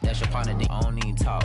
That's your partner, I don't need talk.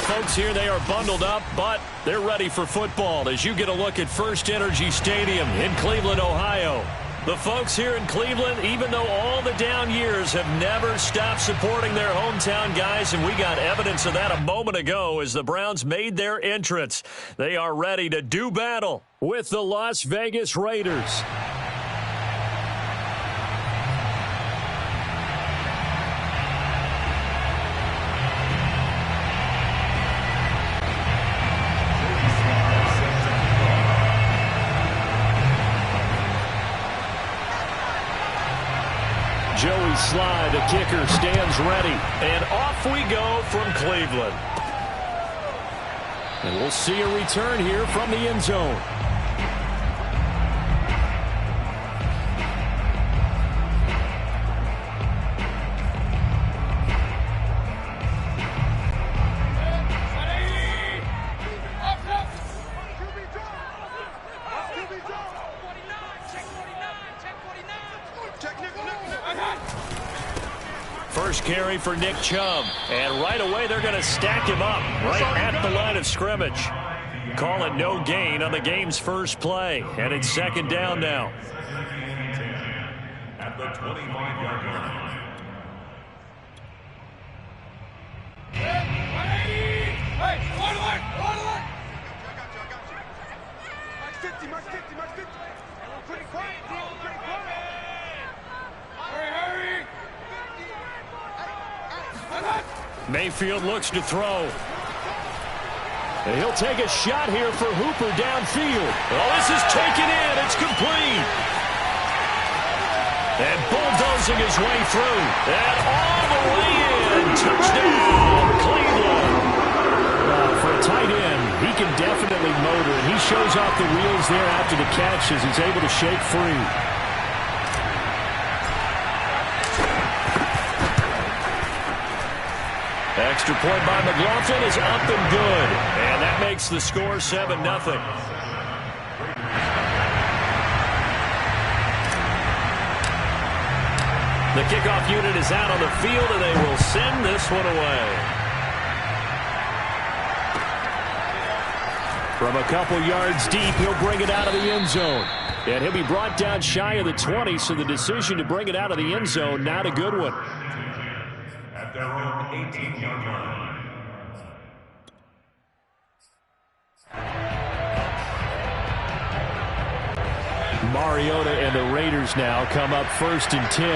Folks here, they are bundled up, but they're ready for football as you get a look at First Energy Stadium in Cleveland, Ohio. The folks here in Cleveland, even though all the down years, have never stopped supporting their hometown guys, and we got evidence of that a moment ago as the Browns made their entrance. They are ready to do battle with the Las Vegas Raiders. Joey Sly, the kicker, stands ready. And off we go from Cleveland. And we'll see a return here from the end zone. First carry for Nick Chubb. And right away they're going to stack him up right at the line of scrimmage. Call it no gain on the game's first play. And it's second down now. At the 25-yard line. Hey, line. Mark 50, Mark 50. Pretty quiet, pretty quiet. Hurry. Mayfield looks to throw. And he'll take a shot here for Hooper downfield. Oh, this is taken in. It's complete. And bulldozing his way through. And all the way in. Touchdown, Cleveland. For a tight end, he can definitely motor. And he shows off the wheels there after the catch as he's able to shake free. Extra point by McLaughlin is up and good. And that makes the score 7-0. The kickoff unit is out on the field, and they will send this one away. From a couple yards deep, he'll bring it out of the end zone. And he'll be brought down shy of the 20, so the decision to bring it out of the end zone, not a good one. At their own 18-yard line. Mariota and the Raiders now come up 1st and 10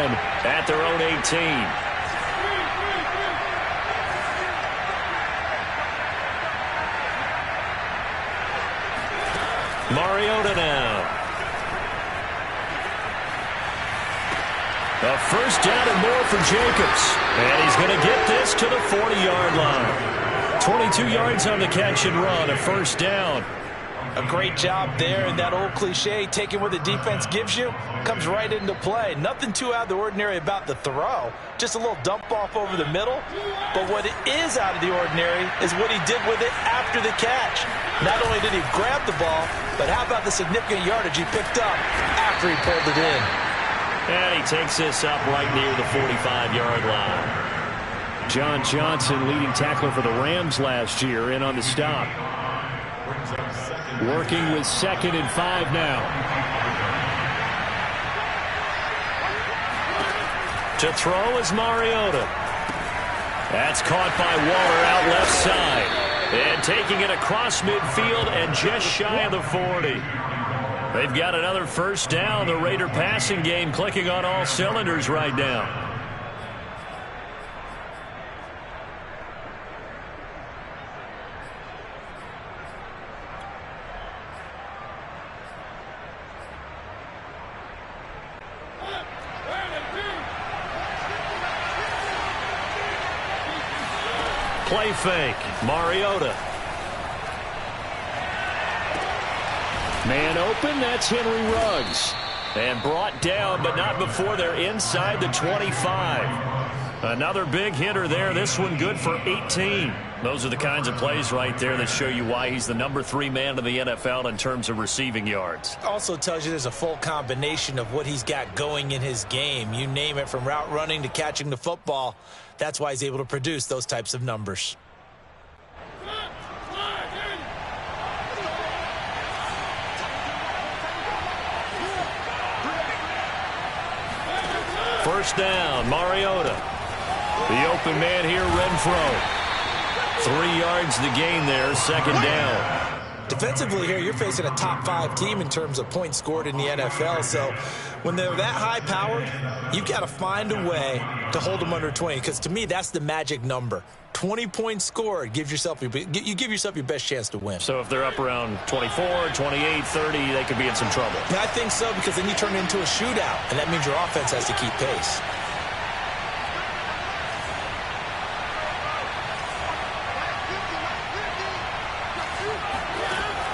at their own 18. Mariota now. A first down and more for Jacobs. And he's going to get this to the 40-yard line. 22 yards on the catch and run, a first down. A great job there, and that old cliche, taking what the defense gives you, comes right into play. Nothing too out of the ordinary about the throw. Just a little dump off over the middle. But what is out of the ordinary is what he did with it after the catch. Not only did he grab the ball, but how about the significant yardage he picked up after he pulled it in. And he takes this up right near the 45-yard line. John Johnson, leading tackler for the Rams last year, in on the stop. Working with 2nd and 5 now. To throw is Mariota. That's caught by Waller out left side. And taking it across midfield and just shy of the 40. They've got another first down. The Raider passing game clicking on all cylinders right now. Play fake. Mariota. Man open. That's Henry Ruggs. And brought down, but not before they're inside the 25. Another big hitter there. This one good for 18. Those are the kinds of plays right there that show you why he's the #3 man in the NFL in terms of receiving yards. Also tells you there's a full combination of what he's got going in his game. You name it, from route running to catching the football. That's why he's able to produce those types of numbers. First down, Mariota. The open man here, Renfro. 3 yards the gain there, second down. Defensively here, you're facing a top 5 team in terms of points scored in the NFL. So when they're that high-powered, you've got to find a way to hold them under 20. Because to me, that's the magic number. 20 points scored, you give yourself your best chance to win. So if they're up around 24, 28, 30, they could be in some trouble. Yeah, I think so, because then you turn it into a shootout, and that means your offense has to keep pace.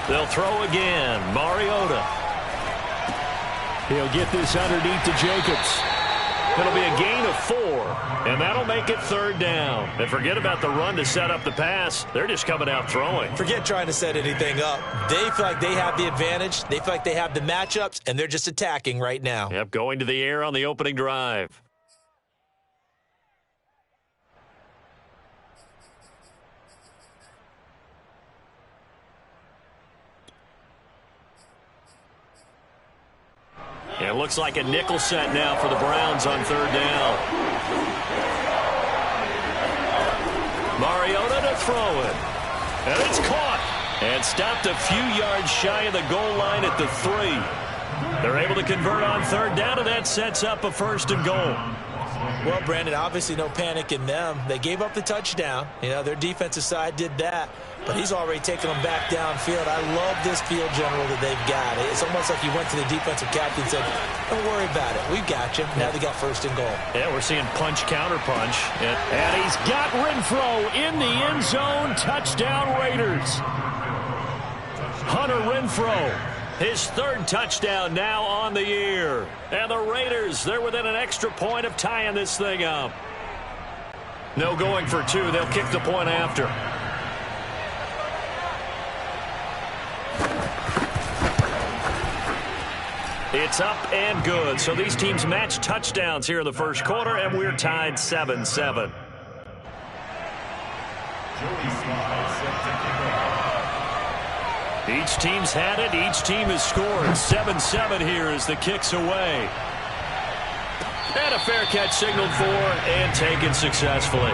They'll throw again. Mariota. He'll get this underneath to Jacobs. It'll be a gain of 4, and that'll make it third down. And forget about the run to set up the pass. They're just coming out throwing. Forget trying to set anything up. They feel like they have the advantage. They feel like they have the matchups, and they're just attacking right now. Yep, going to the air on the opening drive. It looks like a nickel set now for the Browns on third down. Mariota to throw it. And it's caught. And stopped a few yards shy of the goal line at the 3. They're able to convert on third down, and that sets up a first and goal. Well, Brandon, obviously no panic in them. They gave up the touchdown. You know, their defensive side did that. But he's already taken them back downfield. I love this field general that they've got. It's almost like he went to the defensive captain and said, don't worry about it. We've got you. Now they got first and goal. Yeah, we're seeing punch, counter punch. And he's got Renfro in the end zone. Touchdown, Raiders. Hunter Renfro, his 3rd touchdown now on the year. And the Raiders, they're within an extra point of tying this thing up. No going for 2. They'll kick the point after. It's up and good. So these teams match touchdowns here in the first quarter, and we're tied 7-7. Each team's had it. Each team has scored. 7-7 here as the kick's away. And a fair catch signaled for and taken successfully.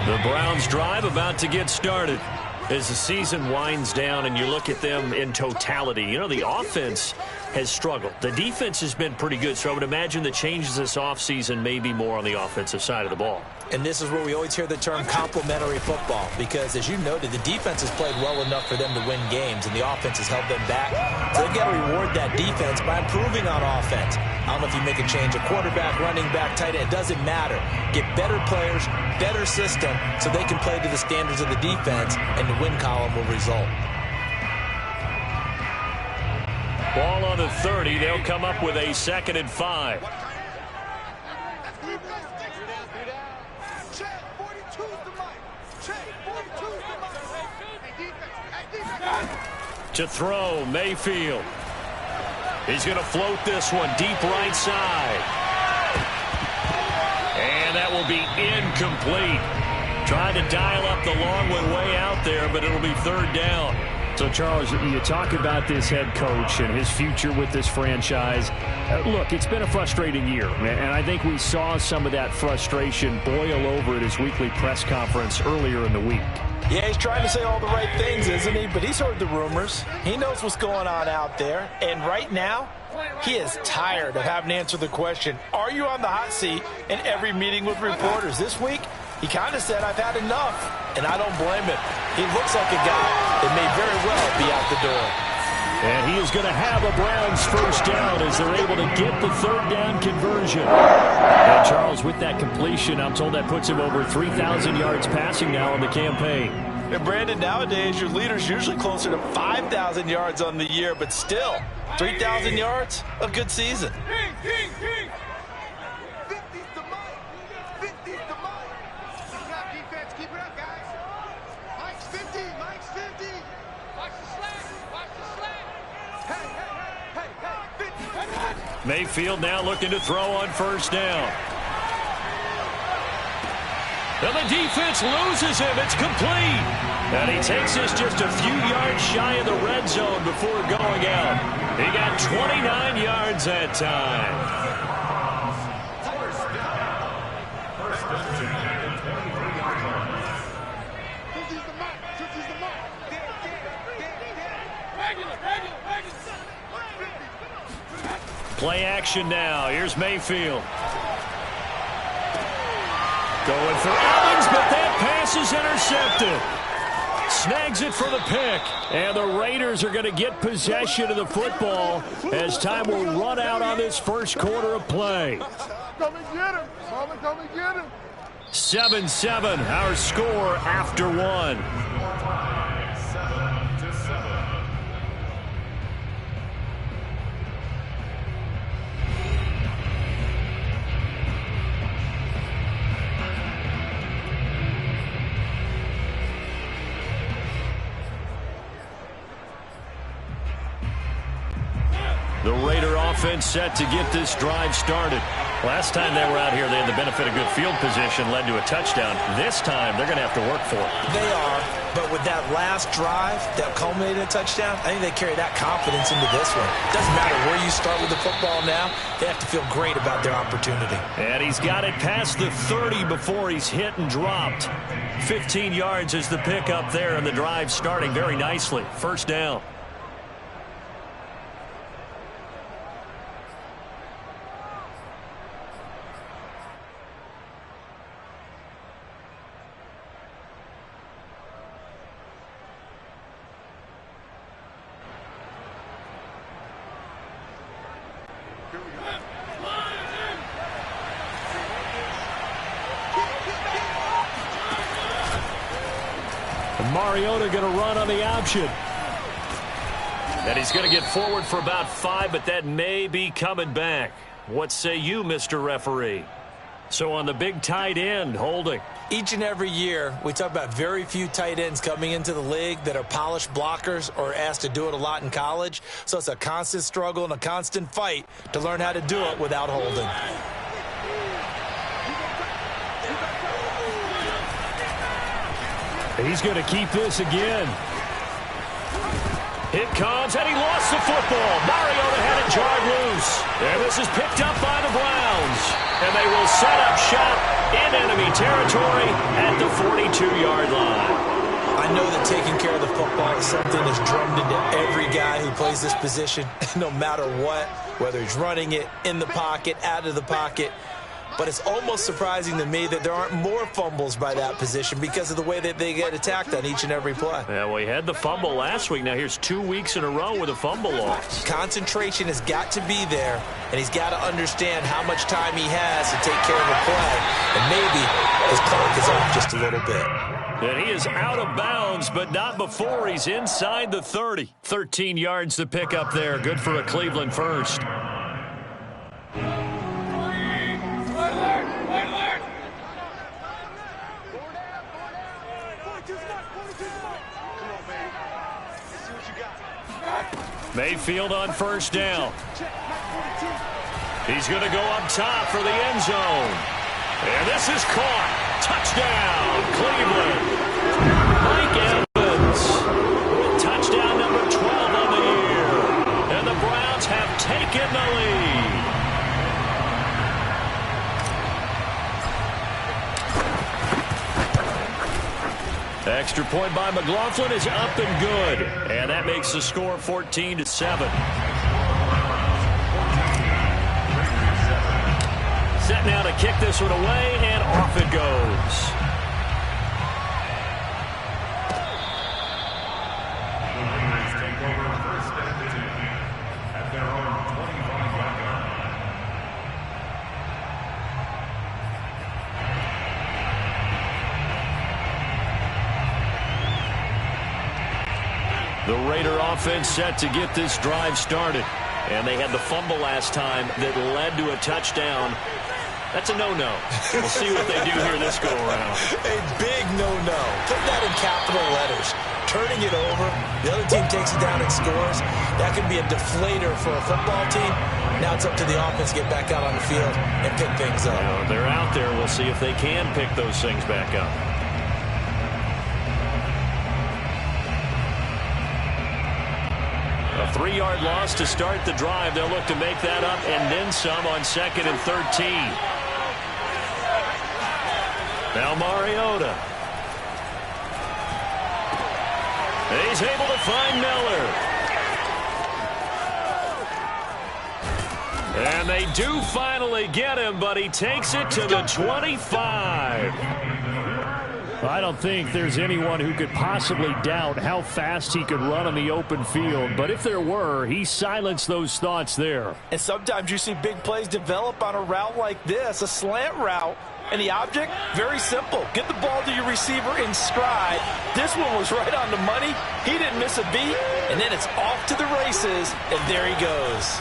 The Browns drive about to get started. As the season winds down and you look at them in totality, you know, the offense has struggled. The defense has been pretty good, so I would imagine the changes this offseason may be more on the offensive side of the ball. And this is where we always hear the term complementary football, because as you noted, the defense has played well enough for them to win games, and the offense has held them back. So they've got to reward that defense by improving on offense. I don't know if you make a change, a quarterback, running back, tight end, it doesn't matter. Get better players, better system, so they can play to the standards of the defense, and the win column will result. Ball on the 30. They'll come up with a 2nd and 5. To throw, Mayfield. He's going to float this one deep right side. And that will be incomplete. Trying to dial up the long one way out there, but it'll be third down. So, Charles, you talk about this head coach and his future with this franchise. Look, it's been a frustrating year, and I think we saw some of that frustration boil over at his weekly press conference earlier in the week. Yeah, he's trying to say all the right things, isn't he? But he's heard the rumors. He knows what's going on out there. And right now, he is tired of having to answer the question, are you on the hot seat in every meeting with reporters? This week, He kind of said, I've had enough, and I don't blame him. He looks like a guy that may very well be out the door. And he is going to have a Browns first down as they're able to get the third down conversion. And Charles, with that completion, I'm told that puts him over 3,000 yards passing now on the campaign. And Brandon, nowadays your leader's usually closer to 5,000 yards on the year, but still, 3,000 yards, a good season. Mayfield now looking to throw on first down. And the defense loses him. It's complete. And he takes this just a few yards shy of the red zone before going out. He got 29 yards that time. Play action now. Here's Mayfield. Going for Evans, but that pass is intercepted. Snags it for the pick. And the Raiders are going to get possession of the football as time will run out on this first quarter of play. Come and get him. Mama, come and get him. 7-7, our score after one. The Raider offense set to get this drive started. Last time they were out here, they had the benefit of good field position, led to a touchdown. This time, they're going to have to work for it. They are, but with that last drive that culminated in a touchdown, I think they carry that confidence into this one. Doesn't matter where you start with the football now, they have to feel great about their opportunity. And he's got it past the 30 before he's hit and dropped. 15 yards is the pickup there, and the drive starting very nicely. First down. Mariota going to run on the option. And he's going to get forward for about 5, but that may be coming back. What say you, Mr. Referee? So on the big tight end, holding. Each and every year, we talk about very few tight ends coming into the league that are polished blockers or asked to do it a lot in college. So it's a constant struggle and a constant fight to learn how to do it without holding. He's going to keep this again. It comes, and he lost the football. Mariota had it jarred loose. And this is picked up by the Browns. And they will set up shop in enemy territory at the 42-yard line. I know that taking care of the football is something that's drummed into every guy who plays this position, no matter what, whether he's running it, in the pocket, out of the pocket. But it's almost surprising to me that there aren't more fumbles by that position because of the way that they get attacked on each and every play. Yeah, well, he had the fumble last week. Now here's 2 weeks in a row with a fumble loss. Concentration has got to be there, and he's got to understand how much time he has to take care of a play. And maybe his clock is off just a little bit. And he is out of bounds, but not before he's inside the 30. 13 yards to pick up there. Good for a Cleveland first. Mayfield on first down. He's going to go up top for the end zone. And this is caught. Touchdown, Cleveland. Mike Evans with touchdown number 12 on the year. And the Browns have taken the lead. Extra point by McLaughlin is up and good. And that makes the score 14-7. Set now to kick this one away, and off it goes. The Raider offense set to get this drive started. And they had the fumble last time that led to a touchdown. That's a no-no. We'll see what they do here this go-around. A big no-no. Put that in capital letters. Turning it over. The other team takes it down and scores. That can be a deflator for a football team. Now it's up to the offense to get back out on the field and pick things up. Well, they're out there. We'll see if they can pick those things back up. A 3-yard loss to start the drive. They'll look to make that up and then some on 2nd and 13. Now Mariota. He's able to find Miller. And they do finally get him, but he takes it to the 25. I don't think there's anyone who could possibly doubt how fast he could run on the open field. But if there were, he silenced those thoughts there. And sometimes you see big plays develop on a route like this, a slant route. And the object, very simple. Get the ball to your receiver in stride. This one was right on the money. He didn't miss a beat. And then it's off to the races. And there he goes.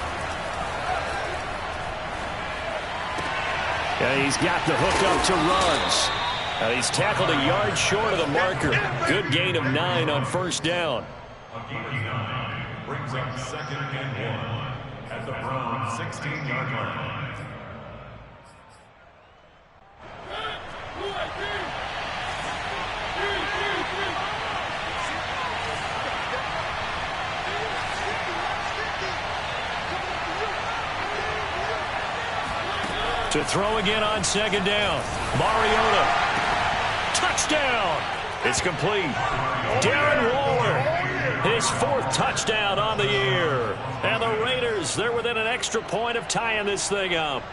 Yeah, he's got the hook up to runs. He's tackled a yard short of the marker. Good gain of 9 on first down. A gain of 9 brings up 2nd and 1 at the Browns' 16-yard line. To throw again on 2nd down. Mariota. Touchdown. It's complete. Darren Waller. His 4th touchdown on the year. And the Raiders, they're within an extra point of tying this thing up.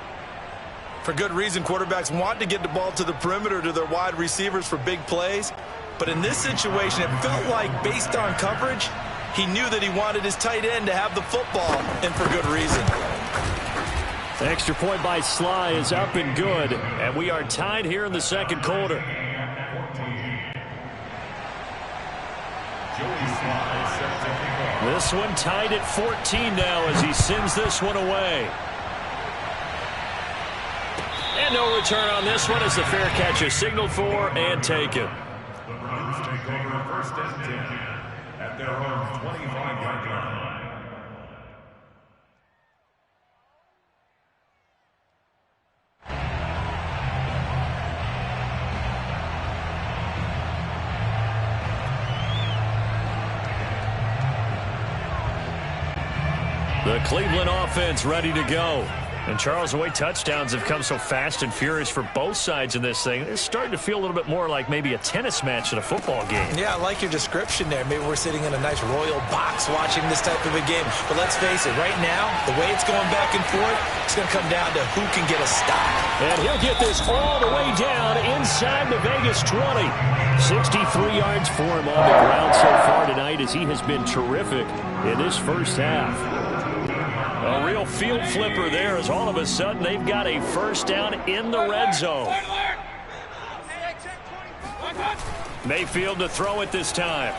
For good reason, quarterbacks want to get the ball to the perimeter to their wide receivers for big plays. But in this situation, it felt like, based on coverage, he knew that he wanted his tight end to have the football, and for good reason. The extra point by Sly is up and good. And we are tied here in the 2nd quarter. This one tied at 14 now as he sends this one away. And no return on this one as the fair catch is signaled for and taken. The Browns take over 1st and 10 at their own 25-yard line. The Cleveland offense ready to go. And Charles, the way touchdowns have come so fast and furious for both sides in this thing, it's starting to feel a little bit more like maybe a tennis match in a football game. Yeah, I like your description there. Maybe we're sitting in a nice royal box watching this type of a game. But let's face it, right now, the way it's going back and forth, it's going to come down to who can get a stop. And he'll get this all the way down inside the Vegas 20. 63 yards for him on the ground so far tonight as he has been terrific in this first half. A real field flipper there as all of a sudden they've got a first down in the red zone. Mayfield to throw it this time.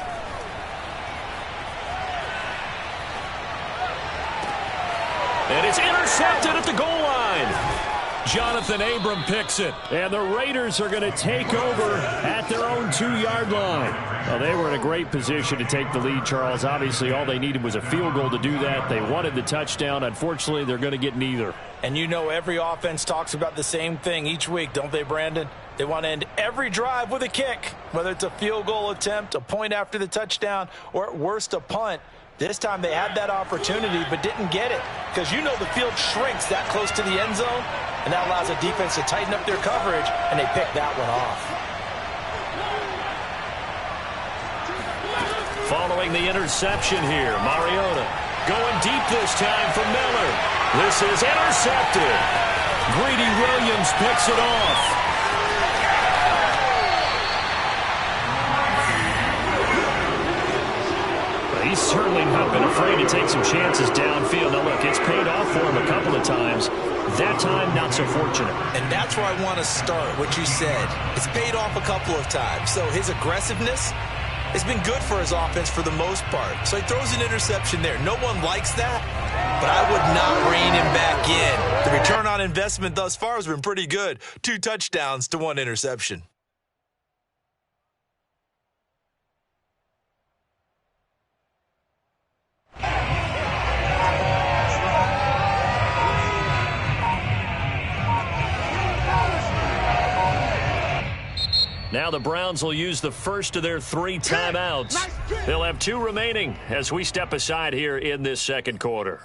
And it's intercepted at the goal line. Jonathan Abram picks it. And the Raiders are going to take over at their own 2-yard line. Well, they were in a great position to take the lead, Charles. Obviously, all they needed was a field goal to do that. They wanted the touchdown. Unfortunately, they're going to get neither. And you know every offense talks about the same thing each week, don't they, Brandon? They want to end every drive with a kick, whether it's a field goal attempt, a point after the touchdown, or at worst a punt. This time they had that opportunity but didn't get it because you know the field shrinks that close to the end zone, and that allows the defense to tighten up their coverage, and they pick that one off. Following the interception here, Mariota going deep this time for Miller. This is intercepted. Greedy Williams picks it off. He's certainly not been afraid to take some chances downfield. Now, look, it's paid off for him a couple of times. That time, not so fortunate. And that's where I want to start, what you said. It's paid off a couple of times. So his aggressiveness, It's been good for his offense for the most part. So he throws an interception there. No one likes that, but I would not rein him back in. The return on investment thus far has been pretty good. 2 touchdowns to 1 interception. Now the Browns will use the first of their 3 timeouts. They'll have 2 remaining as we step aside here in this second quarter.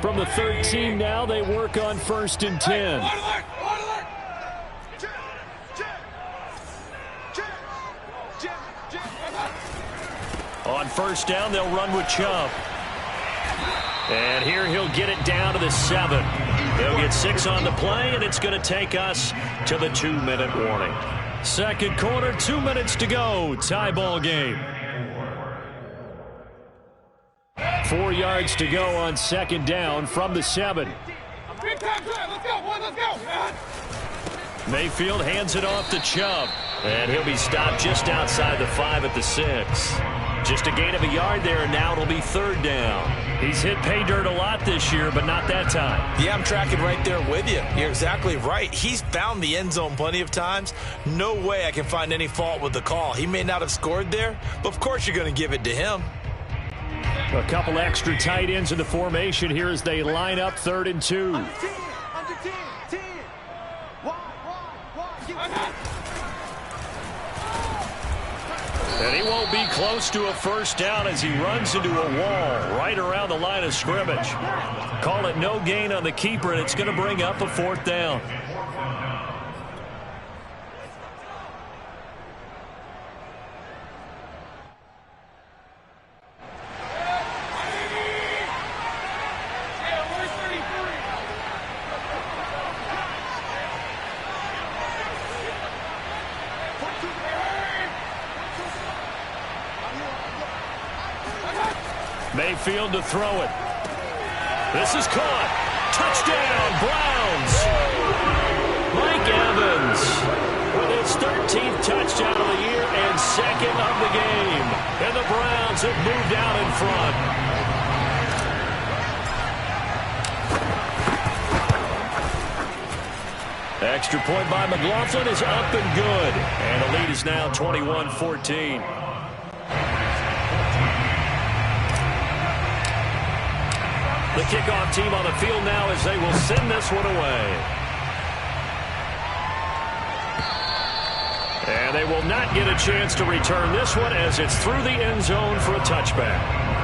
From the 13 now, they work on 1st and 10. On 1st down, they'll run with Chubb. And here he'll get it down to the 7. He'll get 6 on the play, and it's going to take us to the 2-minute warning. Second quarter, 2 minutes to go. Tie ball game. 4 yards to go on 2nd down from the 7. Let's go, boy, let's go. Mayfield hands it off to Chubb. And he'll be stopped just outside the 5 at the 6. Just a gain of a yard there, and now it'll be 3rd down. He's hit pay dirt a lot this year, but not that time. Yeah, I'm tracking right there with you. You're exactly right. He's found the end zone plenty of times. No way I can find any fault with the call. He may not have scored there, but of course you're going to give it to him. A couple extra tight ends in the formation here as they line up 3rd and 2. Under 10, 10. Wide. And he won't be close to a 1st down as he runs into a wall right around the line of scrimmage. Call it no gain on the keeper, and it's going to bring up a 4th down. Mayfield to throw it. This is caught. Touchdown, Browns. Mike Evans with his 13th touchdown of the year and 2nd of the game. And the Browns have moved out in front. Extra point by McLaughlin is up and good. And the lead is now 21-14. The kickoff team on the field now as they will send this one away. And they will not get a chance to return this one as it's through the end zone for a touchback.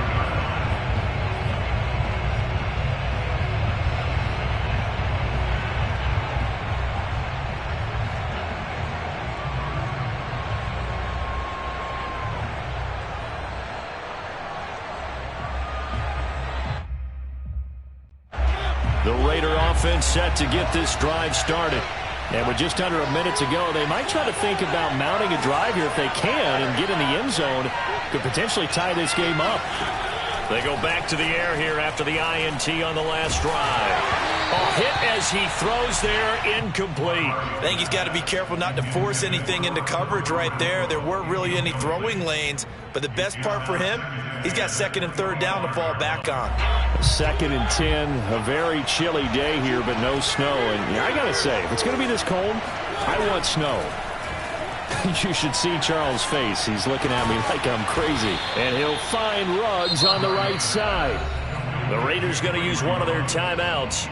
The Raider offense set to get this drive started. And with just under a minute to go, they might try to think about mounting a drive here if they can and get in the end zone. Could potentially tie this game up. They go back to the air here after the INT on the last drive. Oh, hit as he throws there, incomplete. I think he's got to be careful not to force anything into coverage right there. There weren't really any throwing lanes. But the best part for him, he's got 2nd and 3rd down to fall back on. 2nd and 10, a very chilly day here, but no snow. And I got to say, if it's going to be this cold, I want snow. You should see Charles' face. He's looking at me like I'm crazy. And he'll find Ruggs on the right side. The Raiders going to use one of their timeouts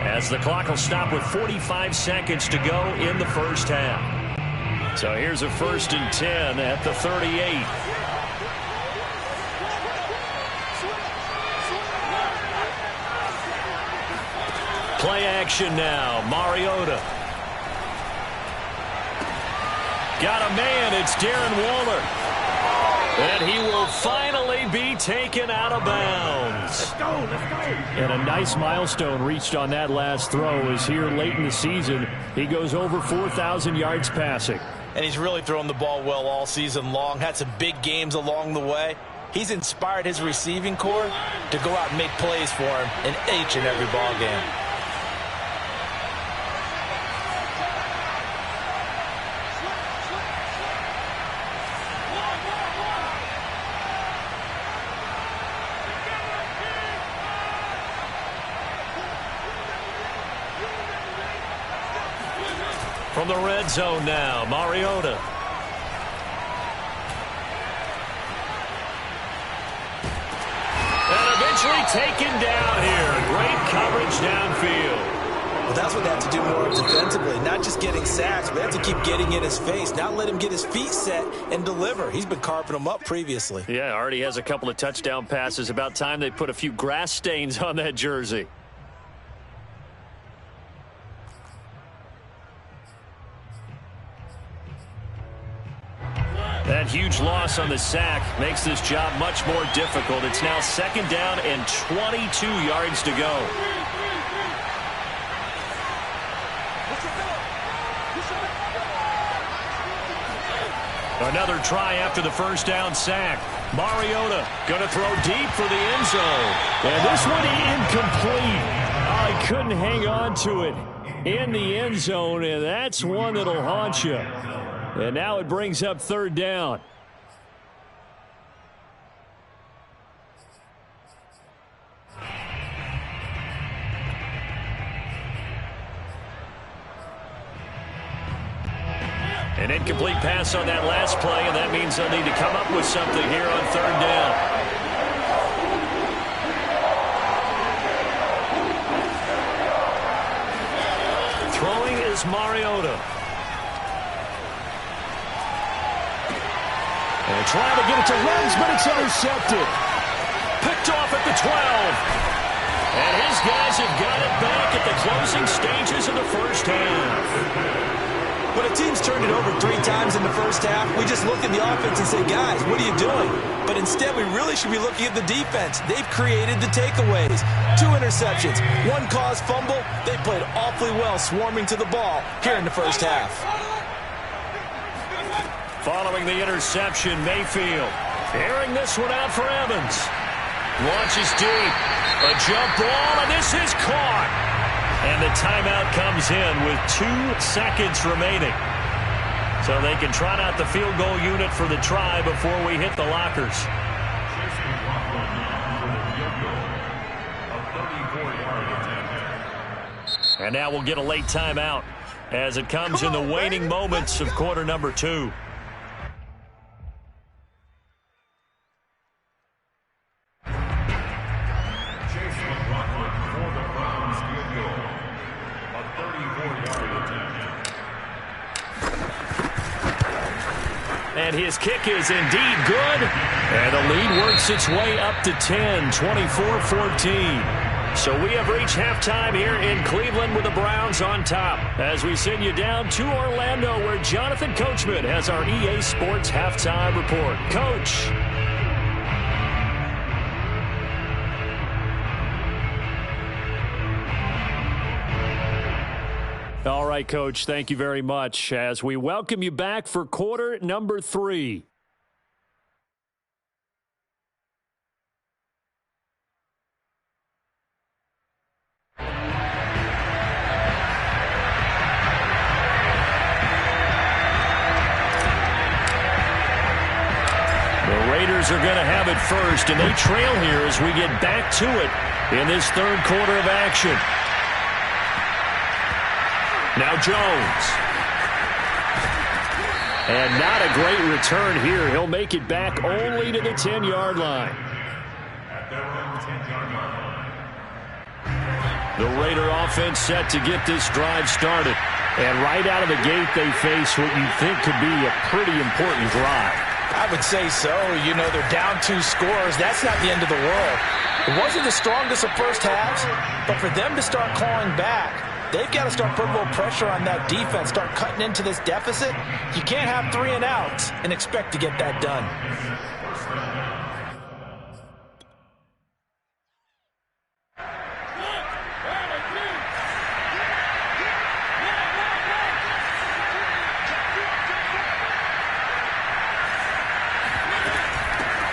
as the clock will stop with 45 seconds to go in the first half. So here's a 1st and 10 at the 38. Play action now. Mariota. Got a man. It's Darren Waller. And he will finally be taken out of bounds. Let's go. And a nice milestone reached on that last throw is here late in the season. He goes over 4,000 yards passing. And he's really thrown the ball well all season long. Had some big games along the way. He's inspired his receiving corps to go out and make plays for him in each and every ball game. From the red zone now, Mariota. And eventually taken down here. Great coverage downfield. Well, that's what they have to do more defensively, not just getting sacks, but they have to keep getting in his face, not let him get his feet set and deliver. He's been carving them up previously. Yeah, already has a couple of touchdown passes. About time they put a few grass stains on that jersey. That huge loss on the sack makes this job much more difficult. It's now 2nd down and 22 yards to go. Another try after the 1st down sack. Mariota going to throw deep for the end zone. And this one incomplete. Oh, he couldn't hang on to it in the end zone, and that's one that'll haunt you. And now it brings up 3rd down. An incomplete pass on that last play, and that means they'll need to come up with something here on 3rd down. Throwing is Mariota. And trying to get it to Ruggs, but it's intercepted. Picked off at the 12. And his guys have got it back at the closing stages of the 1st half. When a team's turned it over 3 times in the 1st half, we just look at the offense and say, guys, what are you doing? But instead, we really should be looking at the defense. They've created the takeaways. 2 interceptions, 1 caused fumble. They played awfully well swarming to the ball here in the 1st half. Following the interception, Mayfield airing this one out for Evans. Launches deep. A jump ball, and this is caught. And the timeout comes in with 2 seconds remaining. So they can trot out the field goal unit for the try before we hit the lockers. And now we'll get a late timeout as it comes in the waning moments of quarter number 2. And his kick is indeed good. And the lead works its way up to 10, 24-14. So we have reached halftime here in Cleveland with the Browns on top. As we send you down to Orlando, where Jonathan Coachman has our EA Sports halftime report. Coach. All right, Coach, thank you very much as we welcome you back for quarter number 3. The Raiders are going to have it first, and they trail here as we get back to it in this 3rd quarter of action. Now Jones. And not a great return here. He'll make it back only to the 10-yard line. At their own 10-yard line. The Raider offense set to get this drive started. And right out of the gate, they face what you think could be a pretty important drive. I would say so. You know, they're down 2 scores. That's not the end of the world. It wasn't the strongest of first halves, but for them to start clawing back, they've got to start putting a little pressure on that defense, start cutting into this deficit. You can't have 3 and outs and expect to get that done.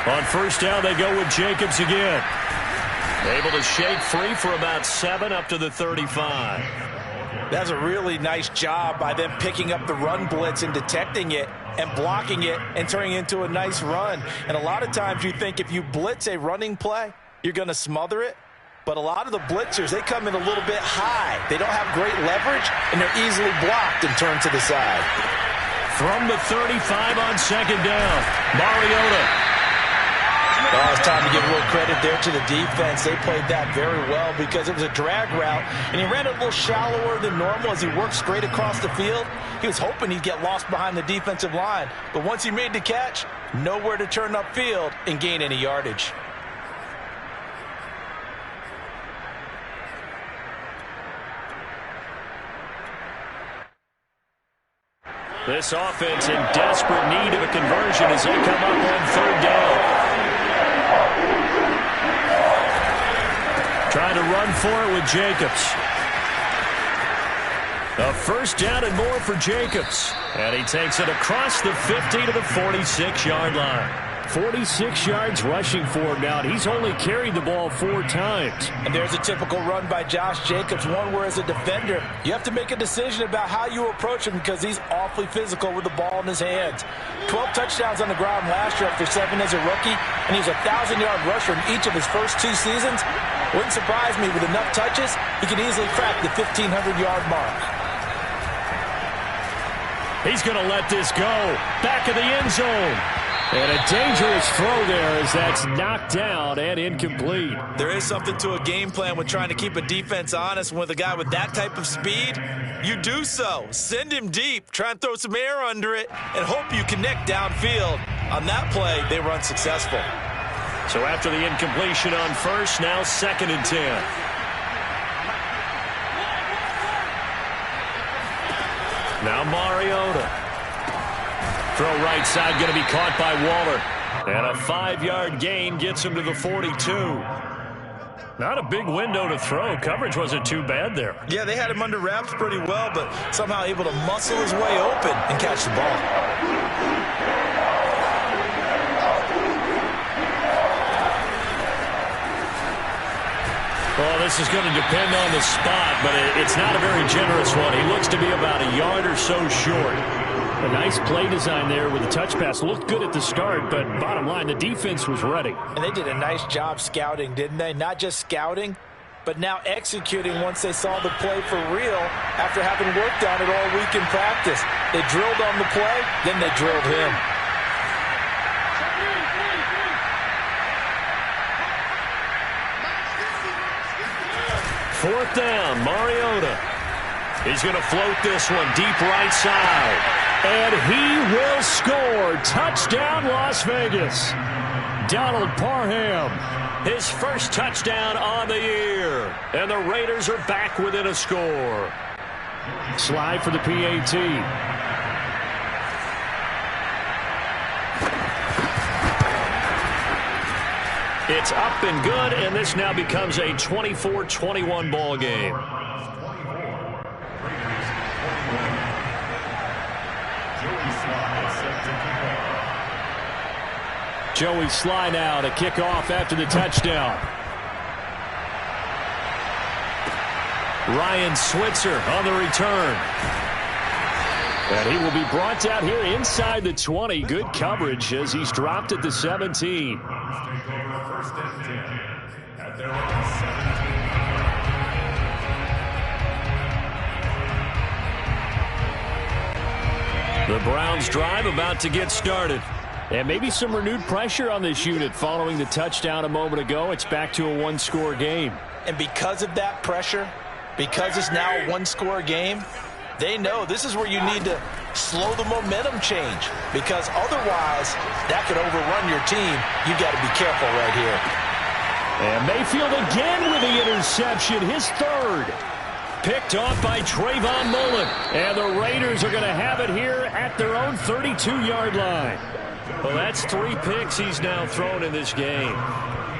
On first down, they go with Jacobs again. Able to shake free for about 7 up to the 35. That's a really nice job by them picking up the run blitz and detecting it and blocking it and turning it into a nice run. And a lot of times you think if you blitz a running play, you're going to smother it. But a lot of the blitzers, they come in a little bit high. They don't have great leverage, and they're easily blocked and turned to the side. From the 35 on second down, Mariota. Oh, it's time to give a little credit there to the defense. They played that very well because it was a drag route, and he ran it a little shallower than normal as he worked straight across the field. He was hoping he'd get lost behind the defensive line, but once he made the catch, nowhere to turn upfield and gain any yardage. This offense in desperate need of a conversion as they come up on third down. Trying to run for it with Jacobs. A first down and more for Jacobs. And he takes it across the 50 to the 46-yard line. 46 yards rushing for him now. He's only carried the ball 4 times. And there's a typical run by Josh Jacobs, one where as a defender, you have to make a decision about how you approach him because he's awfully physical with the ball in his hands. 12 touchdowns on the ground last year after 7 as a rookie, and he's a 1,000-yard rusher in each of his first 2 seasons. Wouldn't surprise me with enough touches, he could easily crack the 1,500-yard mark. He's going to let this go. Back of the end zone. And a dangerous throw there as that's knocked down and incomplete. There is something to a game plan with trying to keep a defense honest. With a guy with that type of speed, you do so. Send him deep, try and throw some air under it, and hope you connect downfield. On that play, they were unsuccessful. So after the incompletion on first, now 2nd and 10. Now Mariota. Throw right side going to be caught by Waller. And a 5-yard gain gets him to the 42. Not a big window to throw. Coverage wasn't too bad there. Yeah, they had him under wraps pretty well, but somehow able to muscle his way open and catch the ball. Well, this is going to depend on the spot, but it's not a very generous one. He looks to be about a yard or so short. A nice play design there with the touch pass. Looked good at the start, but bottom line, the defense was ready. And they did a nice job scouting, didn't they? Not just scouting, but now executing once they saw the play for real after having worked on it all week in practice. They drilled on the play, then they drilled him. Fourth down, Mariota. He's going to float this one deep right side. And he will score. Touchdown, Las Vegas. Donald Parham, his first touchdown on the year. And the Raiders are back within a score. Slide for the PAT. It's up and good, and this now becomes a 24-21 ball game. Joey Sly now to kick off after the touchdown. Ryan Switzer on the return. And he will be brought out here inside the 20. Good coverage as he's dropped at the 17. The Browns drive about to get started. And maybe some renewed pressure on this unit following the touchdown a moment ago. It's back to a 1-score game. And because of that pressure, because it's now a 1-score game, they know this is where you need to slow the momentum change. Because otherwise, that could overrun your team. You've got to be careful right here. And Mayfield again with the interception, his 3rd. Picked off by Trayvon Mullen. And the Raiders are going to have it here at their own 32-yard line. Well, that's 3 picks he's now thrown in this game.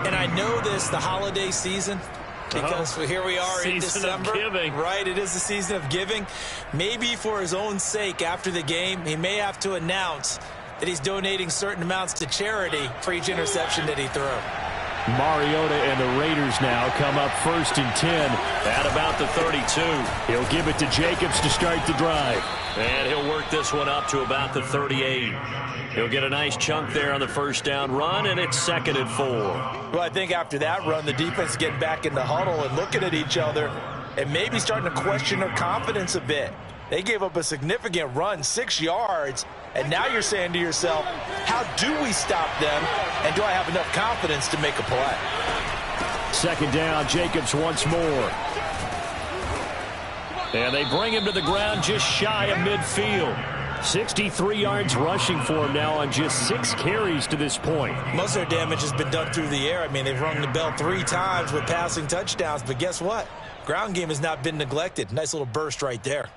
And I know this, the holiday season, because here we are in December. Of giving. Right, it is the season of giving. Maybe for his own sake after the game, he may have to announce that he's donating certain amounts to charity for each interception that he threw. Mariota and the Raiders now come up 1st and 10 at about the 32. He'll give it to Jacobs to start the drive. And he'll work this one up to about the 38. He'll get a nice chunk there on the first down run, and it's 2nd and 4. Well, I think after that run, the defense is getting back in the huddle and looking at each other and maybe starting to question their confidence a bit. They gave up a significant run, 6 yards, and now you're saying to yourself, how do we stop them, and do I have enough confidence to make a play? 2nd down, Jacobs once more. And they bring him to the ground just shy of midfield. 63 yards rushing for him now on just 6 carries to this point. Most of their damage has been done through the air. I mean, they've rung the bell 3 times with passing touchdowns, but guess what? Ground game has not been neglected. Nice little burst right there.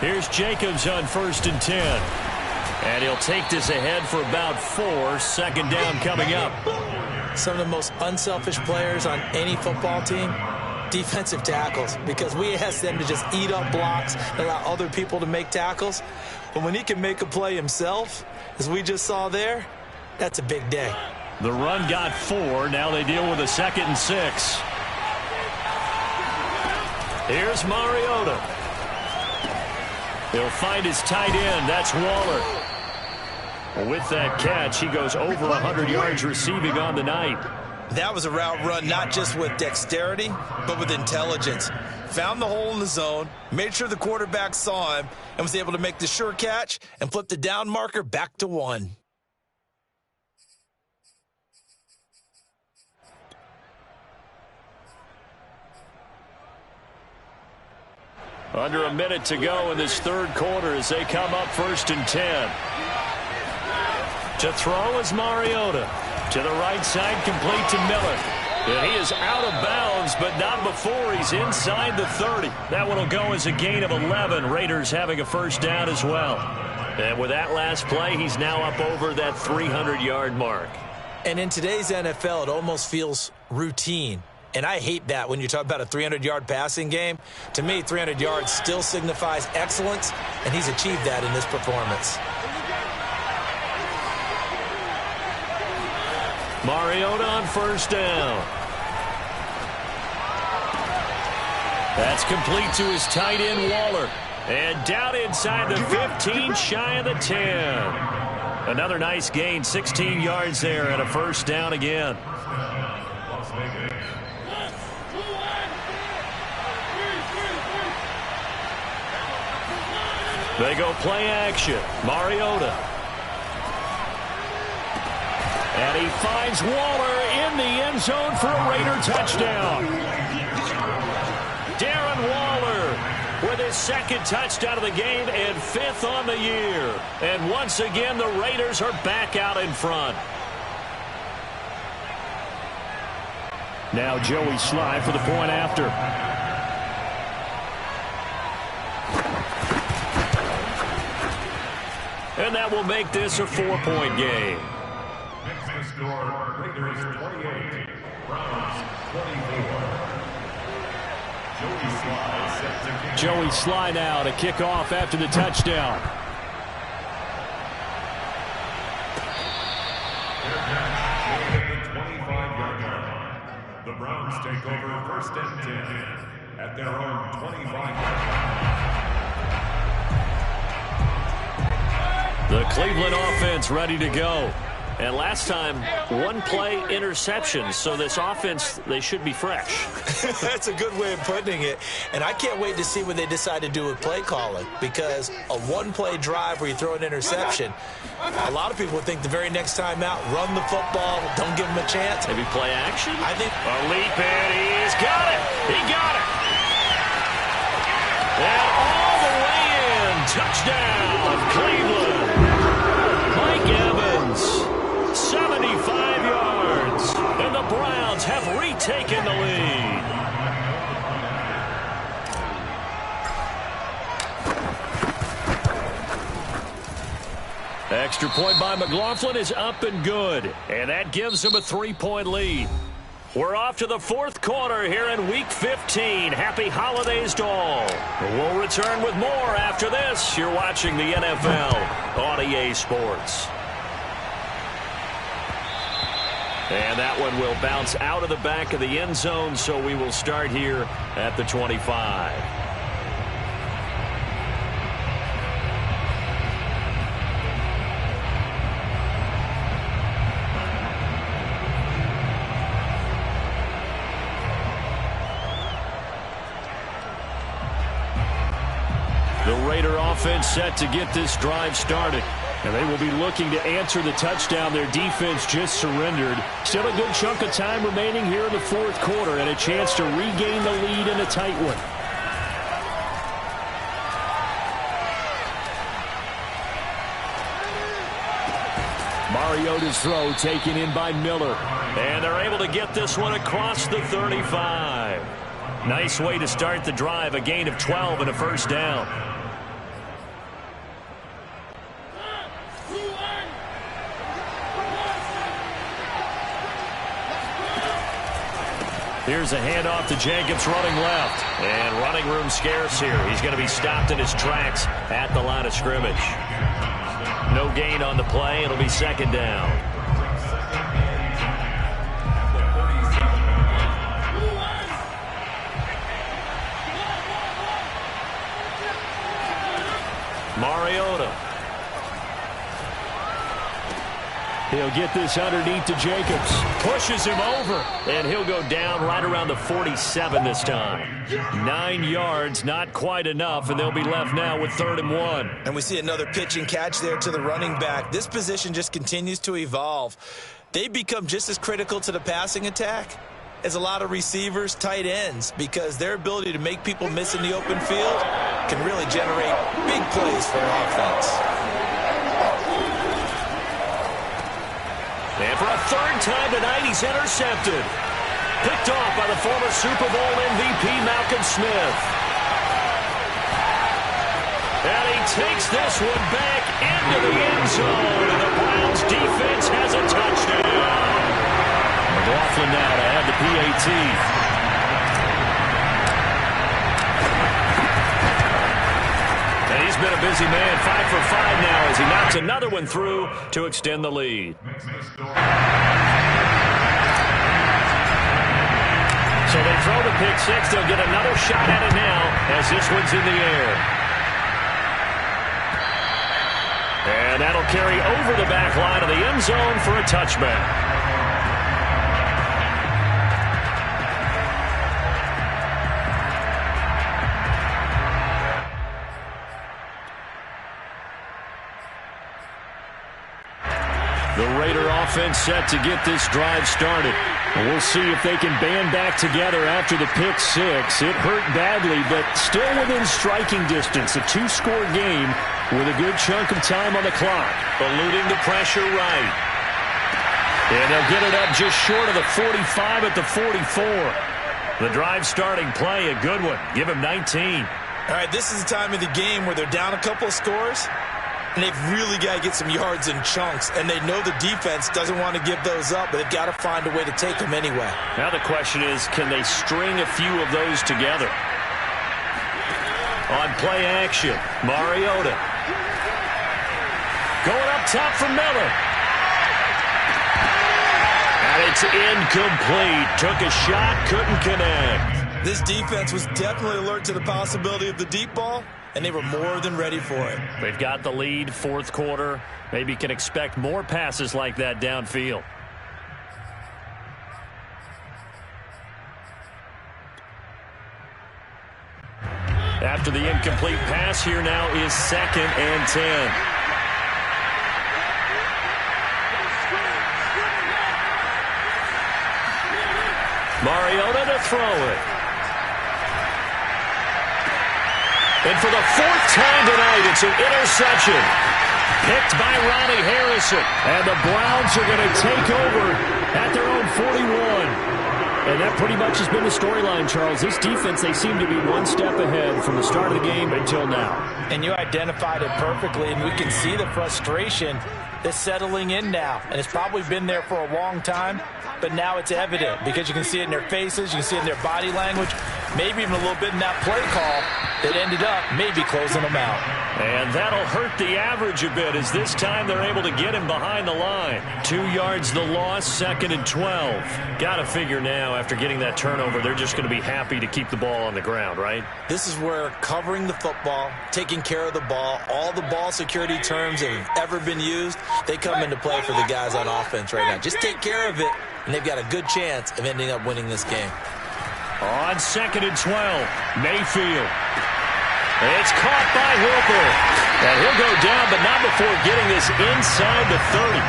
Here's Jacobs on 1st and 10. And he'll take this ahead for about 4. 2nd down coming up. Some of the most unselfish players on any football team, defensive tackles, because we ask them to just eat up blocks and allow other people to make tackles. But when he can make a play himself, as we just saw there, that's a big day. The run got 4. Now they deal with a 2nd and 6. Here's Mariota. He'll find his tight end. That's Waller. With that catch, he goes over 100 yards receiving on the night. That was a route run not just with dexterity, but with intelligence. Found the hole in the zone, made sure the quarterback saw him, and was able to make the sure catch and flip the down marker back to 1. Under a minute to go in this 3rd quarter as they come up 1st and 10. To throw is Mariota. To the right side, complete to Miller. And he is out of bounds, but not before he's inside the 30. That one will go as a gain of 11. Raiders having a 1st down as well. And with that last play, he's now up over that 300-yard mark. And in today's NFL, it almost feels routine. And I hate that when you talk about a 300-yard passing game. To me, 300 yards still signifies excellence, and he's achieved that in this performance. Mariota on 1st down. That's complete to his tight end, Waller. And down inside the 15, shy of the 10. Another nice gain, 16 yards there, and a 1st down again. They go play action. Mariota. And he finds Waller in the end zone for a Raider touchdown. Darren Waller with his 2nd touchdown of the game and 5th on the year. And once again, the Raiders are back out in front. Now Joey Sly for the point after. And that will make this a 4-point game. Next to score, Raiders 28, Browns 24. Joey Sly now to kick off after the touchdown. Their catch at the 25-yard line. The Browns take over 1st and 10 at their own 25-yard line. The Cleveland offense ready to go. And last time, 1-play interception. So this offense, they should be fresh. That's a good way of putting it. And I can't wait to see what they decide to do with play calling. Because a 1-play drive where you throw an interception, a lot of people would think the very next time out, run the football, don't give them a chance. Maybe play action? I think a leap, and he's got it. He got it. And all the way in. Touchdown, Cleveland. Mike Evans, 75 yards. And the Browns have retaken the lead. Extra point by McLaughlin is up and good. And that gives him a 3-point lead. We're off to the fourth quarter here in Week 15. Happy holidays to all. We'll return with more after this. You're watching the NFL on EA Sports. And that one will bounce out of the back of the end zone, so we will start here at the 25. The Raider offense set to get this drive started. And they will be looking to answer the touchdown their defense just surrendered. Still a good chunk of time remaining here in the fourth quarter and a chance to regain the lead in a tight one. Mariota's throw taken in by Miller. And they're able to get this one across the 35. Nice way to start the drive, a gain of 12 and a first down. Here's a handoff to Jacobs running left. And running room scarce here. He's going to be stopped in his tracks at the line of scrimmage. No gain on the play. It'll be second down. Mariota. He'll get this underneath to Jacobs. Pushes him over. And he'll go down right around the 47 this time. 9 yards, not quite enough, and they'll be left now with 3rd and 1. And we see another pitch and catch there to the running back. This position just continues to evolve. They become just as critical to the passing attack as a lot of receivers, tight ends, because their ability to make people miss in the open field can really generate big plays for an offense. And for a 3rd time tonight, he's intercepted. Picked off by the former Super Bowl MVP, Malcolm Smith. And he takes this one back into the end zone. And the Browns defense has a touchdown. McLaughlin now to add the PAT. And he's been a busy man, 5 for 5 now as he knocks another one through to extend the lead. So they throw the pick six. They'll get another shot at it now as this one's in the air. And that'll carry over the back line of the end zone for a touchback. The Raider offense set to get this drive started. And we'll see if they can band back together after the pick six. It hurt badly, but still within striking distance. A 2-score game with a good chunk of time on the clock. Eluding the pressure right. And they'll get it up just short of the 45 at the 44. The drive starting play, a good one. Give him 19. All right, this is the time of the game where they're down a couple of scores. And they've really got to get some yards in chunks. And they know the defense doesn't want to give those up, but they've got to find a way to take them anyway. Now the question is, can they string a few of those together? On play action, Mariota. Going up top for Miller. And it's incomplete. Took a shot, couldn't connect. This defense was definitely alert to the possibility of the deep ball, and they were more than ready for it. They've got the lead, fourth quarter. Maybe can expect more passes like that downfield. After the incomplete pass, here now is 2nd and 10. Mariota to throw it. And for the 4th time tonight, it's an interception. Picked by Ronnie Harrison. And the Browns are going to take over at their own 41. And that pretty much has been the storyline, Charles. This defense, they seem to be one step ahead from the start of the game until now. And you identified it perfectly, and we can see the frustration that's settling in now. And it's probably been there for a long time, but now it's evident because you can see it in their faces, you can see it in their body language, maybe even a little bit in that play call that ended up maybe closing them out. And that'll hurt the average a bit as this time they're able to get him behind the line. 2 yards the loss, 2nd and 12. Got to figure now after getting that turnover, they're just going to be happy to keep the ball on the ground, right? This is where covering the football, taking care of the ball, all the ball security terms that have ever been used, they come into play for the guys on offense right now. Just take care of it, and they've got a good chance of ending up winning this game. On 2nd and 12, Mayfield. It's caught by Hooper. And he'll go down, but not before getting this inside the 30.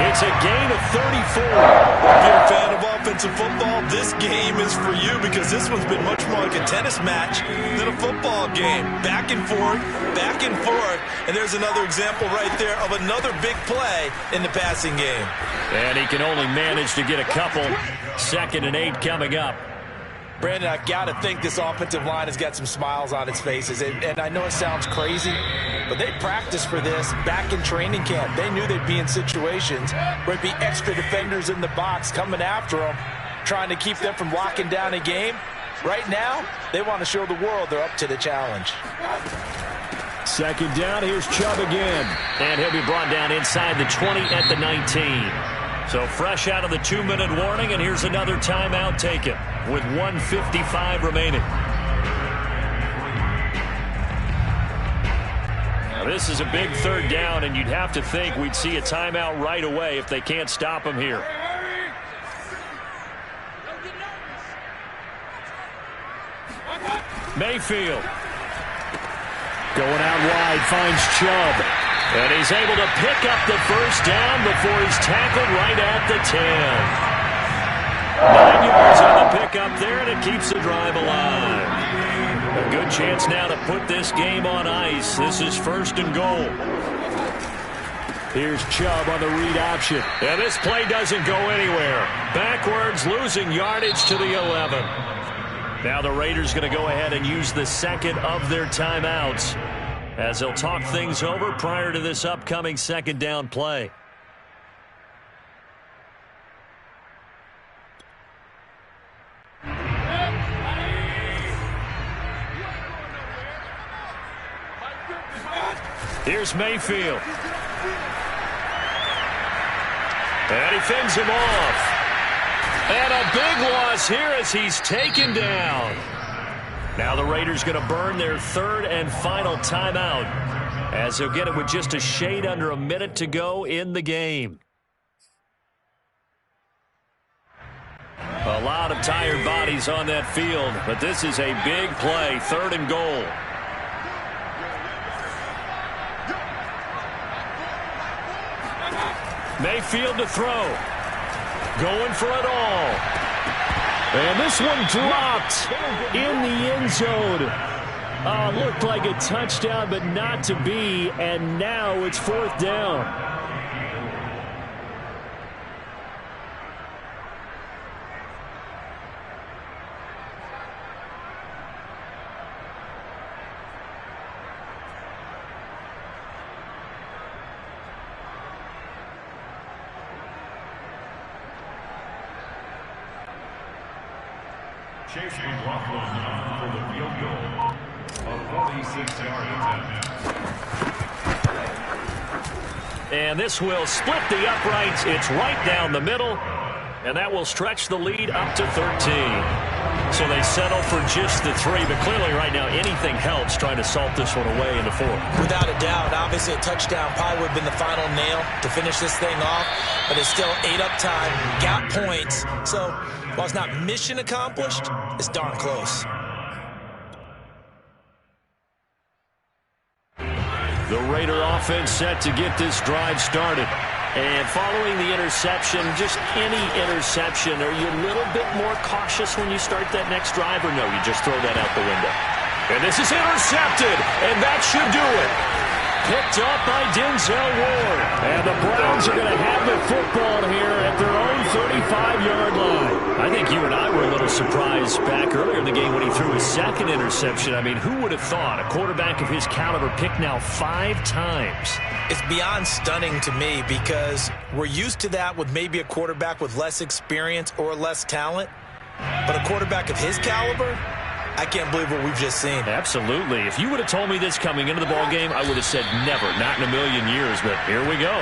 It's a gain of 34. If you're a fan of offensive football, this game is for you because this one's been much more like a tennis match than a football game. Back and forth, and there's another example right there of another big play in the passing game. And he can only manage to get a couple. 2nd and 8 coming up. Brandon, I've got to think this offensive line has got some smiles on its faces. And I know it sounds crazy, but they practiced for this back in training camp. They knew they'd be in situations where there'd be extra defenders in the box coming after them, trying to keep them from locking down a game. Right now, they want to show the world they're up to the challenge. 2nd down, here's Chubb again. And he'll be brought down inside the 20 at the 19. So fresh out of the 2-minute warning, and here's another timeout taken with 1:55 remaining. Now this is a big 3rd down, and you'd have to think we'd see a timeout right away if they can't stop him here. Mayfield. Going out wide, finds Chubb. And he's able to pick up the 1st down before he's tackled right at the 10. 9 yards on the pickup there, and it keeps the drive alive. A good chance now to put this game on ice. This is 1st and goal. Here's Chubb on the read option. And this play doesn't go anywhere. Backwards, losing yardage to the 11. Now the Raiders going to go ahead and use the 2nd of their timeouts as they'll talk things over prior to this upcoming 2nd down play. Here's Mayfield. And he fends him off. And a big loss here as he's taken down. Now the Raiders going to burn their 3rd and final timeout as they'll get it with just a shade under a minute to go in the game. A lot of tired bodies on that field, but this is a big play, 3rd and goal. Mayfield to throw. Going for it all. And this one dropped in the end zone. Looked like a touchdown, but not to be. And now it's 4th down. Chase McLaughlin for the field goal. A 46-yard attempt. And this will split the uprights. It's right down the middle. And that will stretch the lead up to 13. So they settle for just the 3. But clearly right now anything helps trying to salt this one away into 4. Without a doubt, obviously a touchdown probably would have been the final nail to finish this thing off. But it's still 8 up time, got points. So while it's not mission accomplished, it's darn close. The Raider offense set to get this drive started. And following the interception, just any interception, are you a little bit more cautious when you start that next drive, or no, you just throw that out the window? And this is intercepted, and that should do it. Picked up by Denzel Ward. And the Browns are going to have the football here at their own 35-yard line. I think you and I were a surprise back earlier in the game when he threw his second interception. I mean, who would have thought a quarterback of his caliber picked now 5 times? It's beyond stunning to me because we're used to that with maybe a quarterback with less experience or less talent. But a quarterback of his caliber, I can't believe what we've just seen. Absolutely. If you would have told me this coming into the ballgame, I would have said never, not in a million years, but here we go.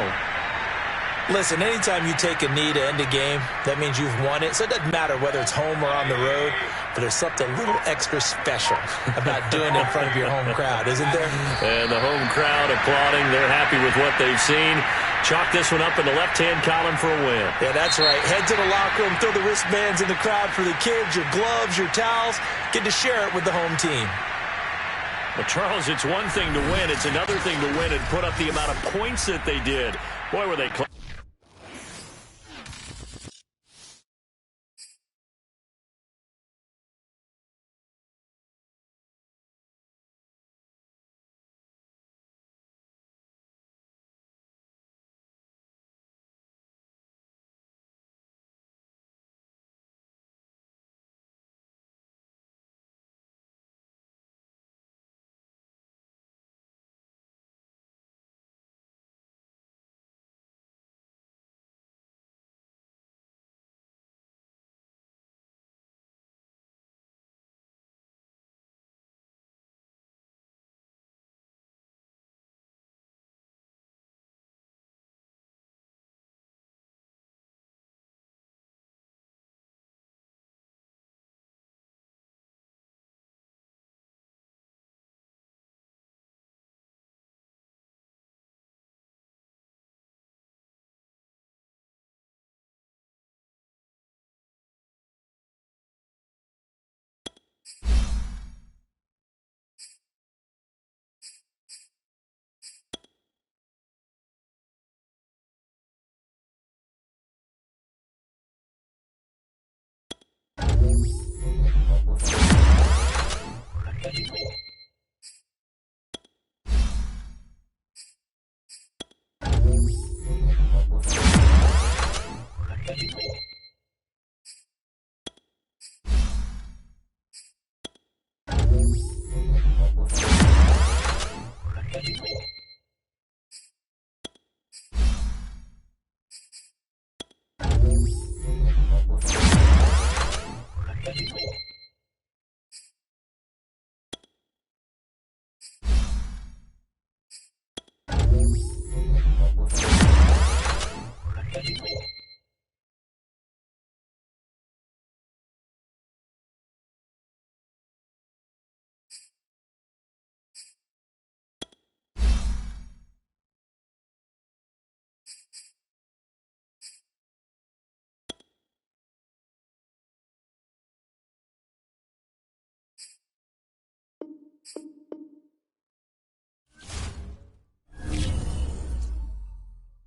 Listen, anytime you take a knee to end a game, that means you've won it. So it doesn't matter whether it's home or on the road, but there's something a little extra special about doing it in front of your home crowd, isn't there? And the home crowd applauding. They're happy with what they've seen. Chalk this one up in the left-hand column for a win. Yeah, that's right. Head to the locker room, throw the wristbands in the crowd for the kids, your gloves, your towels. Get to share it with the home team. Well, Charles, it's one thing to win. It's another thing to win and put up the amount of points that they did. Boy, were they close.